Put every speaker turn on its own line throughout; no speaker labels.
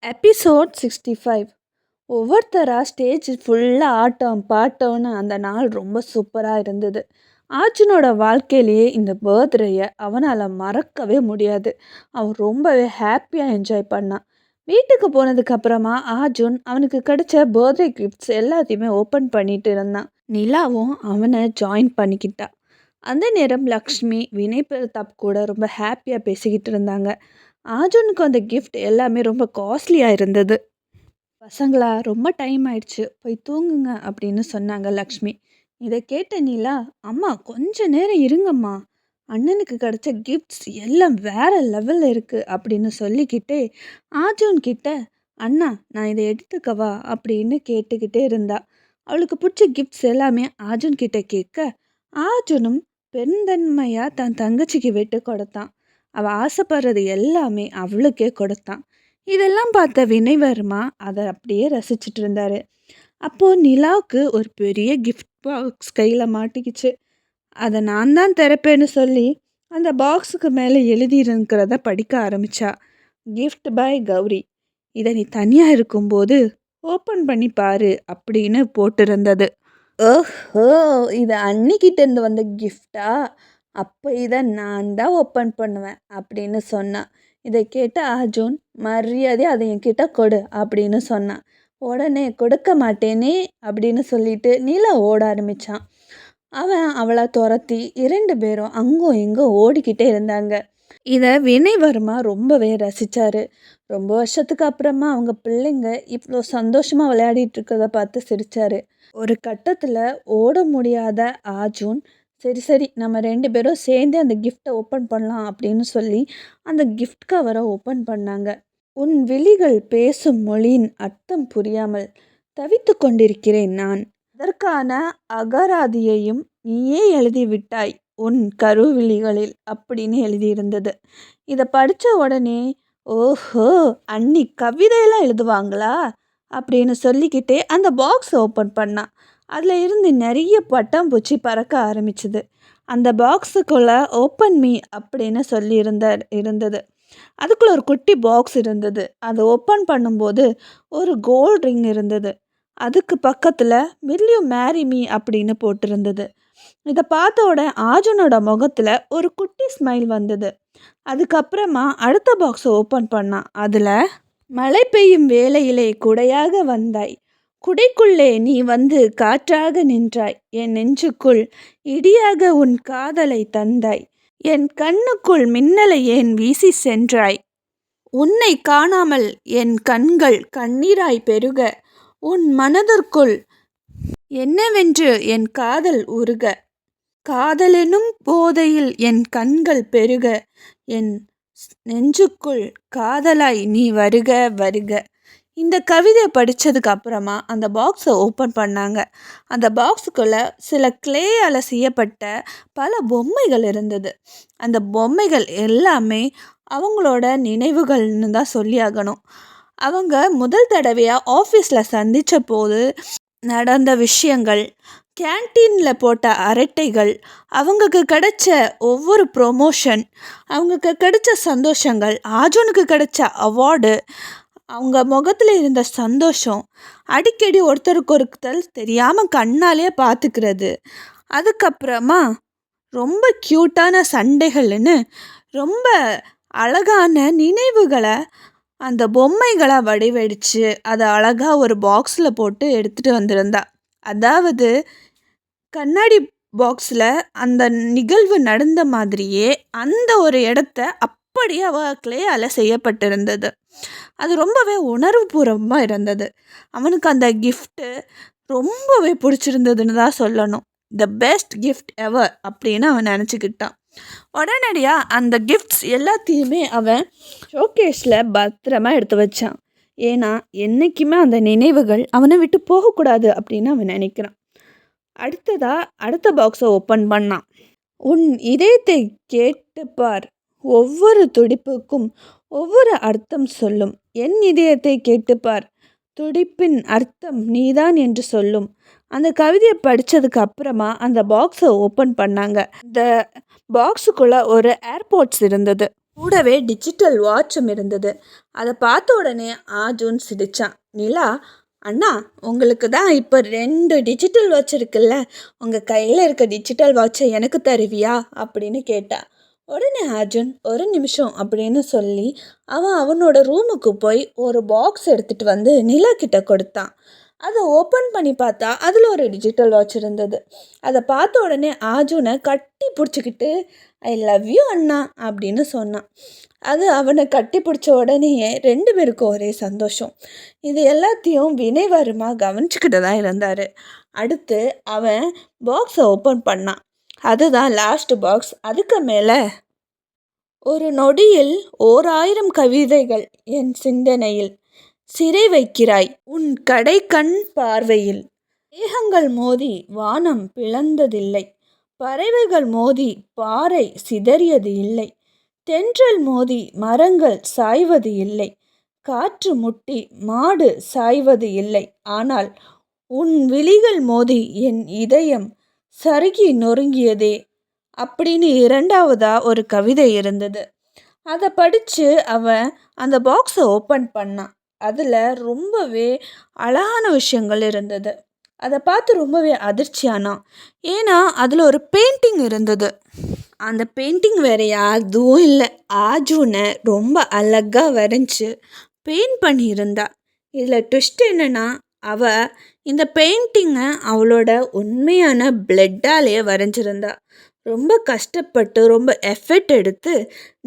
Episode 65. ஒவ்வொருத்தராக stage ஃபுல்லாக ஆட்டம் பாட்டம்னு அந்த நாள் ரொம்ப சூப்பராக இருந்தது. ஆர்ஜுனோட வாழ்க்கையிலேயே இந்த பர்த்டேயை அவனால் மறக்கவே முடியாது. அவன் ரொம்பவே ஹாப்பியாக என்ஜாய் பண்ணான். வீட்டுக்கு போனதுக்கப்புறமா அர்ஜுன் அவனுக்கு கிடைச்ச பர்த்டே கிஃப்ட்ஸ் எல்லாத்தையுமே ஓப்பன் பண்ணிட்டு இருந்தான். நிலாவும் அவனை ஜாயின் பண்ணிக்கிட்டான். அந்த நேரம் லக்ஷ்மி, வினய் பிரதாப் கூட ரொம்ப ஹாப்பியாக பேசிக்கிட்டு இருந்தாங்க. அர்ஜுனுக்கு அந்த கிஃப்ட் எல்லாமே ரொம்ப காஸ்ட்லியாக இருந்தது. பசங்களா, ரொம்ப டைம் ஆயிடுச்சு, போய் தூங்குங்க அப்படின்னு சொன்னாங்க லக்ஷ்மி. இதை கேட்ட நிலா, அம்மா கொஞ்ச நேரம் இருங்கம்மா, அண்ணனுக்கு கிடைச்ச கிஃப்ட்ஸ் எல்லாம் வேற லெவலில் இருக்குது அப்படின்னு சொல்லிக்கிட்டே அர்ஜுன் கிட்ட, அண்ணா நான் இதை எடுத்துக்கவா அப்படின்னு கேட்டுக்கிட்டே இருந்தா. அவளுக்கு பிடிச்ச கிஃப்ட்ஸ் எல்லாமே அர்ஜுன் கிட்ட கேட்க, அர்ஜுனும் பெருந்தன்மையாக தன் தங்கச்சிக்கு விட்டு கொடுத்தான். அவள் ஆசைப்படுறது எல்லாமே அவளுக்கே கொடுத்தான். இதெல்லாம் பார்த்த வினய்வர்மா அதை அப்படியே ரசிச்சுட்டு இருந்தாரு. அப்போது நிலாவுக்கு ஒரு பெரிய கிஃப்ட் பாக்ஸ் கையில் மாட்டிக்கிச்சு. அதை நான் தான் திறப்பேன்னு சொல்லி அந்த பாக்ஸுக்கு மேலே எழுதியிருக்கிறத படிக்க ஆரம்பித்தா. கிஃப்ட் பை கௌரி, இதை நீ தனியாக இருக்கும்போது ஓப்பன் பண்ணி பாரு அப்படின்னு போட்டிருந்தது. ஓஹோ, இது அன்னிக்கிட்டேருந்து வந்த கிஃப்டா? அப்போ இதை நான் தான் ஓப்பன் பண்ணுவேன் அப்படின்னு சொன்னான். இதை கேட்ட அர்ஜுன், மரியாதை அதை என்கிட்ட கொடு அப்படின்னு சொன்னான். உடனே கொடுக்க மாட்டேனே அப்படின்னு சொல்லிட்டு நிலா ஓட ஆரம்பித்தான். அவன் அவளை துரத்தி 2 பேரும் அங்கும் இங்கும் ஓடிக்கிட்டே இருந்தாங்க. இதை வினய்வர்மா ரொம்பவே ரசித்தார். ரொம்ப வருஷத்துக்கு அப்புறமா அவங்க பிள்ளைங்க இவ்வளோ சந்தோஷமாக விளையாடிட்டு இருக்கிறத பார்த்து சிரித்தார். ஒரு கட்டத்தில் ஓட முடியாத அர்ஜுன், சரி சரி நம்ம 2 பேரும் சேர்ந்து அந்த கிஃப்டை ஓப்பன் பண்ணலாம் அப்படின்னு சொல்லி அந்த கிஃப்ட் கவரை ஓப்பன் பண்ணாங்க. உன் விழிகள் பேசும் மொழியின் அர்த்தம் புரியாமல் தவித்து கொண்டிருக்கிறேன் நான். அதற்கான அகராதியையும் நீயே எழுதிவிட்டாய் உன் கருவிழிகளில் அப்படின்னு எழுதியிருந்தது. இதை படித்த உடனே, ஓஹோ, அன்னி கவிதையெல்லாம் எழுதுவாங்களா அப்படின்னு சொல்லிக்கிட்டே அந்த பாக்ஸ் ஓப்பன் பண்ணான். அதில் இருந்து நிறைய பட்டாம்பூச்சி பறக்க ஆரம்பிச்சுது. அந்த பாக்ஸுக்குள்ளே ஓப்பன் மீ அப்படின்னு சொல்லி இருந்தது. அதுக்குள்ளே ஒரு குட்டி பாக்ஸ் இருந்தது. அதை ஓப்பன் பண்ணும்போது ஒரு கோல்ட் ரிங் இருந்தது. அதுக்கு பக்கத்தில் வில் யூ மேரி மீ அப்படின்னு போட்டிருந்தது. இதை பார்த்த உடனே அர்ஜுனோட முகத்தில் ஒரு குட்டி ஸ்மைல் வந்தது. அதுக்கப்புறமா அடுத்த பாக்ஸை ஓப்பன் பண்ணான். அதில், மழை பெய்யும் வேளையிலே குடையாக வந்தாய், குடைக்குள்ளே நீ வந்து காற்றாக நின்றாய், என் நெஞ்சுக்குள் இடியாக உன் காதலை தந்தாய், என் கண்ணுக்குள் மின்னலை ஏன் வீசி சென்றாய், உன்னை காணாமல் என் கண்கள் கண்ணீராய் பெருக, உன் மனதிற்குள் என்னவென்று என் காதல் உருக, காதலெனும் போதையில் என் கண்கள் பெருக, என் நெஞ்சுக்குள் காதலாய் நீ வருக வருக. இந்த கவிதையை படித்ததுக்கு அப்புறமா அந்த பாக்ஸை ஓப்பன் பண்ணாங்க. அந்த பாக்ஸுக்குள்ளே சில கிளேயால் செய்யப்பட்ட பல பொம்மைகள் இருந்தது. அந்த பொம்மைகள் எல்லாமே அவங்களோட நினைவுகள்னு தான் சொல்லியாகணும். அவங்க முதல் தடவையாக ஆஃபீஸில் சந்தித்த போது நடந்த விஷயங்கள், கேன்டீனில் போட்ட அரட்டைகள், அவங்களுக்கு கிடைச்ச ஒவ்வொரு ப்ரொமோஷன், அவங்களுக்கு கிடைச்ச சந்தோஷங்கள், அர்ஜுனுக்கு கிடைச்ச அவார்டு, அவங்க முகத்தில் இருந்த சந்தோஷம், அடிக்கடி ஒருத்தருக்கு ஒருத்தர் தெரியாமல் கண்ணாலேயே பார்த்துக்கிறது, அதுக்கப்புறமா ரொம்ப க்யூட்டான சண்டைகள்னு ரொம்ப அழகான நினைவுகளை அந்த பொம்மைகளை வடிவடித்து அதை அழகாக ஒரு பாக்ஸில் போட்டு எடுத்துகிட்டு வந்திருந்தா. அதாவது கண்ணாடி பாக்ஸில் அந்த நிகழ்வு நடந்த மாதிரியே அந்த ஒரு இடத்த அப்படியே அவர்களால் செய்யப்பட்டிருந்தது. அது ரொம்பவே உணர்வுபூர்வமாக இருந்தது. அவனுக்கு அந்த கிஃப்ட்டு ரொம்பவே பிடிச்சிருந்ததுன்னு தான் சொல்லணும். த பெஸ்ட் கிஃப்ட் எவர் அப்படின்னு அவன் நினச்சிக்கிட்டான். உடனடியாக அந்த கிஃப்ட்ஸ் எல்லாத்தையுமே அவன் ஷோகேஸில் பத்திரமா எடுத்து வச்சான். ஏன்னா என்றைக்குமே அந்த நினைவுகள் அவனை விட்டு போகக்கூடாது அப்படின்னு அவன் நினைக்கிறான். அடுத்த பாக்ஸை ஓப்பன் பண்ணான். உன் இதயத்தை கேட்டுப்பார், ஒவ்வொரு துடிப்புக்கும் ஒவ்வொரு அர்த்தம் சொல்லும், என் இதயத்தை கேட்டுப்பார், துடிப்பின் அர்த்தம் நீதான் என்று சொல்லும். அந்த கவிதையை படித்ததுக்கு அப்புறமா அந்த பாக்ஸை ஓப்பன் பண்ணாங்க. இந்த பாக்ஸுக்குள்ளே ஒரு ஏர்போர்ட்ஸ் இருந்தது. கூடவே டிஜிட்டல் வாட்சும் இருந்தது. அதை பார்த்த உடனே ஆஜுன் சிரிச்சான். நிலா, அண்ணா, உங்களுக்கு தான் இப்போ 2 டிஜிட்டல் வாட்ச் இருக்குல்ல, உங்கள் கையில் இருக்க டிஜிட்டல் வாட்சை எனக்கு தருவியா அப்படின்னு கேட்டா. உடனே அர்ஜுன் ஒரு நிமிஷம் அப்படின்னு சொல்லி அவனோட ரூமுக்கு போய் ஒரு பாக்ஸ் எடுத்துகிட்டு வந்து நிலா கிட்ட கொடுத்தான். அதை ஓப்பன் பண்ணி பார்த்தா அதில் ஒரு டிஜிட்டல் வாட்ச் இருந்தது. அதை பார்த்த உடனே அர்ஜுனை கட்டி பிடிச்சிக்கிட்டு ஐ லவ் யூ அண்ணா அப்படின்னு சொன்னான். அது அவனை கட்டி பிடிச்ச உடனேயே 2 பேருக்கும் ஒரே சந்தோஷம். இது எல்லாத்தையும் வினைவருமாக கவனிச்சுக்கிட்டு தான் இருந்தார். அடுத்து அவன் பாக்ஸை ஓப்பன் பண்ணான். அதுதான் லாஸ்ட் பாக்ஸ். அதுக்கு மேலே ஒரு நொடியில் 1000 கவிதைகள் என் சிந்தனையில் சிறை வைக்கிறாய் உன் கடைக்கண் பார்வையில். மேகங்கள் மோதி வானம் பிளந்ததில்லை, பறவைகள் மோதி பாறை சிதறியது இல்லை, தென்றல் மோதி மரங்கள் சாய்வது இல்லை, காற்று முட்டி மாடு சாய்வது இல்லை, ஆனால் உன் விழிகள் மோதி என் இதயம் சருகி நொறுங்கியதே அப்படின்னு 2வதா ஒரு கவிதை இருந்தது. அதை படித்து அவன் அந்த பாக்ஸை ஓப்பன் பண்ணான். அதில் ரொம்பவே அழகான விஷயங்கள் இருந்தது. அதை பார்த்து ரொம்பவே அதிர்ச்சியானான். ஏன்னா அதில் ஒரு பெயிண்டிங் இருந்தது. அந்த பெயிண்டிங் வேறு அதுவும் இல்லை, ஆஜுனை ரொம்ப அழகாக வரைஞ்சி பெயிண்ட் பண்ணியிருந்தா. இதில் ட்விஸ்ட் என்னென்னா, அவள் இந்த பெயிண்டிங்கை அவளோட உண்மையான பிளட்டாலேயே வரைஞ்சிருந்தா. ரொம்ப கஷ்டப்பட்டு ரொம்ப எஃபர்ட் எடுத்து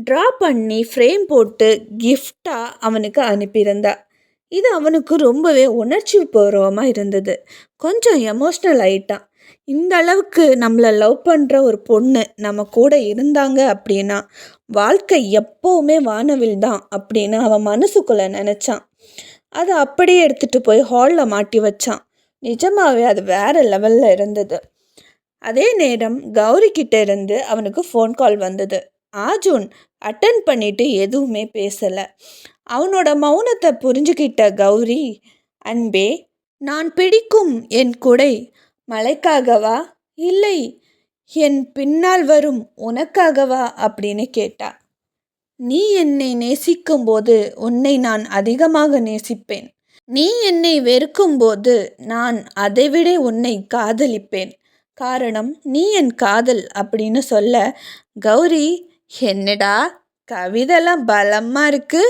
ட்ரா பண்ணி ஃப்ரேம் போட்டு கிஃப்டாக அவனுக்கு அனுப்பியிருந்தா. இது அவனுக்கு ரொம்பவே உணர்ச்சி பூர்வமாக இருந்தது. கொஞ்சம் எமோஷ்னல் ஆகிட்டான். இந்த அளவுக்கு நம்மளை லவ் பண்ணுற ஒரு பொண்ணு நம்ம கூட இருந்தாங்க அப்படின்னா வாழ்க்கை எப்போவுமே வானவில் தான் அப்படின்னு அவன் மனசுக்குள்ளே நினச்சான். அதை அப்படியே எடுத்துகிட்டு போய் ஹாலில் மாட்டி வச்சான். நிஜமாகவே அது வேறு லெவலில் இருந்தது. அதே நேரம் கௌரி கிட்ட இருந்து அவனுக்கு ஃபோன் கால் வந்தது. ஆஜுன் அட்டன் பண்ணிட்டு எதுவுமே பேசலை. அவனோட மௌனத்தை புரிஞ்சுக்கிட்ட கௌரி, அன்பே, நான் பிடிக்கும் என் குடை மழைக்காகவா இல்லை என் பின்னால் வரும் உனக்காகவா அப்படின்னு கேட்டா. நீ என்னை நேசிக்கும்போது உன்னை நான் அதிகமாக நேசிப்பேன். நீ என்னை வெறுக்கும்போது நான் அதைவிட உன்னை காதலிப்பேன். காரணம் நீ என் காதல் அப்படின்னு சொல்ல, கௌரி, என்னடா கவிதைலாம் பலமாக இருக்கு,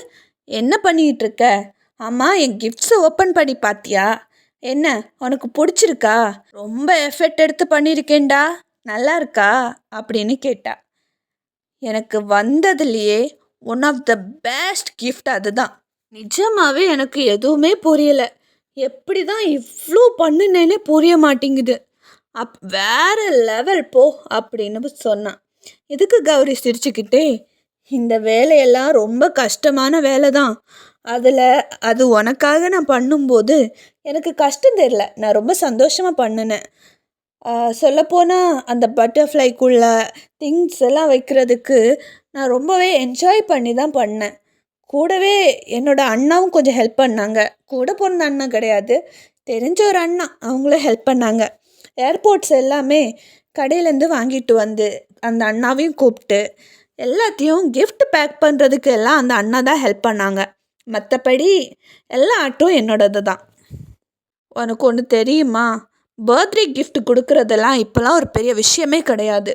என்ன பண்ணிகிட்டு இருக்க? ஆமாம், என் கிஃப்ட்ஸை ஓப்பன் பண்ணி பார்த்தியா? என்ன உனக்கு பிடிச்சிருக்கா? ரொம்ப எஃபர்ட் எடுத்து பண்ணியிருக்கேன்டா, நல்லா இருக்கா அப்படின்னு கேட்டா. எனக்கு வந்ததுலேயே one of the best gift அதுதான். நிஜமாகவே எனக்கு எதுவுமே புரியலை. எப்படி தான் இவ்வளோ பண்ணுனேனே புரிய மாட்டேங்குது. வேறு லெவல் போ அப்படின்னு சொன்னான். இதுக்கு கௌரி சிரிச்சுக்கிட்டே, இந்த வேலையெல்லாம் ரொம்ப கஷ்டமான வேலை தான். அது உனக்காக நான் பண்ணும்போது எனக்கு கஷ்டம் தெரியல, நான் ரொம்ப சந்தோஷமாக பண்ணினேன். சொல்லப்போனால் அந்த பட்டர்ஃப்ளைக்குள்ள திங்ஸ் எல்லாம் வைக்கிறதுக்கு நான் ரொம்பவே என்ஜாய் பண்ணி தான் பண்ணேன். கூடவே என்னோடய அண்ணாவும் கொஞ்சம் ஹெல்ப் பண்ணாங்க. கூட பிறந்த அண்ணா கிடையாது, தெரிஞ்ச ஒரு அண்ணா, அவங்களும் ஹெல்ப் பண்ணாங்க. ஏர்போர்ட்ஸ் எல்லாமே கடையிலேருந்து வாங்கிட்டு வந்து அந்த அண்ணாவையும் கூப்பிட்டு எல்லாத்தையும் கிஃப்ட் பேக் பண்ணுறதுக்கு எல்லாம் அந்த அண்ணா தான் ஹெல்ப் பண்ணாங்க. மற்றபடி எல்லா ஆட்டும் என்னோடது தான். உனக்கு ஒன்று தெரியுமா, பர்த்டே கிஃப்ட் கொடுக்குறதெல்லாம் இப்போலாம் ஒரு பெரிய விஷயமே கிடையாது.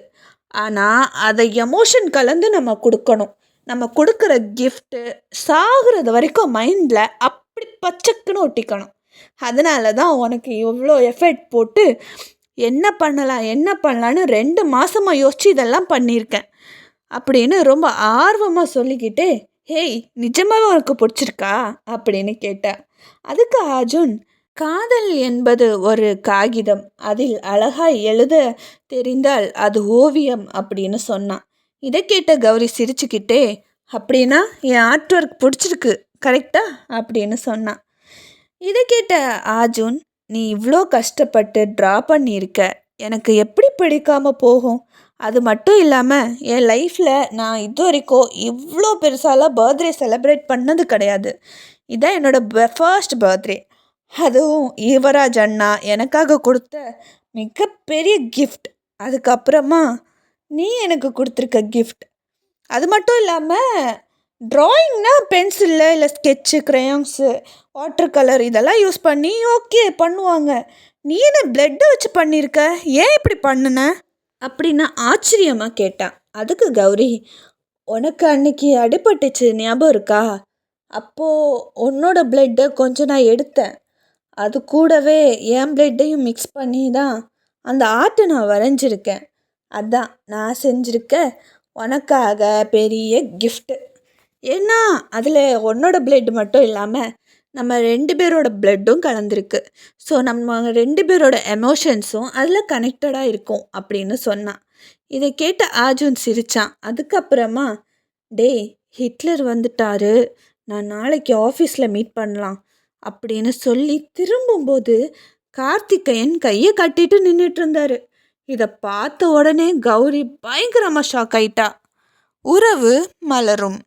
ஆனால் அதை எமோஷன் கலந்து நம்ம கொடுக்கணும். நம்ம கொடுக்குற கிஃப்ட்டு சாகிறது வரைக்கும் மைண்டில் அப்படி பச்சைக்குன்னு ஒட்டிக்கணும். அதனால தான் உனக்கு இவ்வளோ எஃபர்ட் போட்டு என்ன பண்ணலான்னு 2 மாதமாக யோசித்து இதெல்லாம் பண்ணியிருக்கேன் அப்படின்னு ரொம்ப ஆர்வமாக சொல்லிக்கிட்டே, ஹேய், நிஜமாகவே உனக்கு பிடிச்சிருக்கா அப்படின்னு கேட்டேன். அதுக்கு அர்ஜுன், காதல் என்பது ஒரு காகிதம், அதில் அழகாய் எழுத தெரிந்தால் அது ஓவியம் அப்படின்னு சொன்னான். இதை கேட்ட கௌரி சிரிச்சுக்கிட்டே, அப்படின்னா என் ஆர்ட் ஒர்க் பிடிச்சிருக்கு கரெக்டா அப்படின்னு சொன்னான். இதை கேட்ட அர்ஜுன், நீ இவ்வளோ கஷ்டப்பட்டு ட்ரா பண்ணியிருக்க, எனக்கு எப்படி பிடிக்காமல் போகும்? அது மட்டும் இல்லாமல் என் லைஃப்பில் நான் இது வரைக்கும் இவ்வளோ பெருசாலாம் பர்த்டே செலிப்ரேட் பண்ணது கிடையாது. இதுதான் என்னோடய ஃபர்ஸ்ட் பர்த்டே. அதுவும் யுவராஜ் அண்ணா எனக்காக கொடுத்த மிகப்பெரிய கிஃப்ட். அதுக்கப்புறமா நீ எனக்கு கொடுத்துருக்க கிஃப்ட். அது மட்டும் இல்லாமல் ட்ராயிங்னா பென்சிலில் இல்லை ஸ்கெட்சு க்ரையான்ஸு வாட்டர் கலர் இதெல்லாம் யூஸ் பண்ணி ஓகே பண்ணுவாங்க. நீ என்ன பிளட்டை வச்சு பண்ணியிருக்க, ஏன் இப்படி பண்ணுன அப்படின்னு ஆச்சரியமாக கேட்டான். அதுக்கு கௌரி, உனக்கு அன்னைக்கு அடிபட்டுச்சு ஞாபகம் இருக்கா, அப்போது உன்னோட பிளட்டை கொஞ்சம் நான் எடுத்தேன், அது கூடவே என் பிளட்டையும் மிக்ஸ் பண்ணி தான் அந்த ஆர்ட்டை நான் வரைஞ்சிருக்கேன். அதான் நான் செஞ்சுருக்க உனக்காக பெரிய கிஃப்ட்டு. ஏன்னா அதில் உன்னோட பிளட் மட்டும் இல்லாமல் நம்ம 2 பேரோட பிளட்டும் கலந்துருக்கு. ஸோ நம்ம 2 பேரோட எமோஷன்ஸும் அதில் கனெக்டடாக இருக்கும் அப்படின்னு சொன்னான். இதை கேட்ட ஆர்ஜுன் சிரித்தான். அதுக்கப்புறமா, டேய் ஹிட்லர் வந்துட்டாரு, நான் நாளைக்கு ஆஃபீஸில் மீட் பண்ணலாம் அப்படின்னு சொல்லி திரும்பும்போது கார்த்திகேயன் கையை கட்டிட்டு நின்றுட்டு இருந்தாரு. இதை பார்த்த உடனே கௌரி பயங்கரமாக ஷாக் ஆயிட்டா. உறவு மலரும்.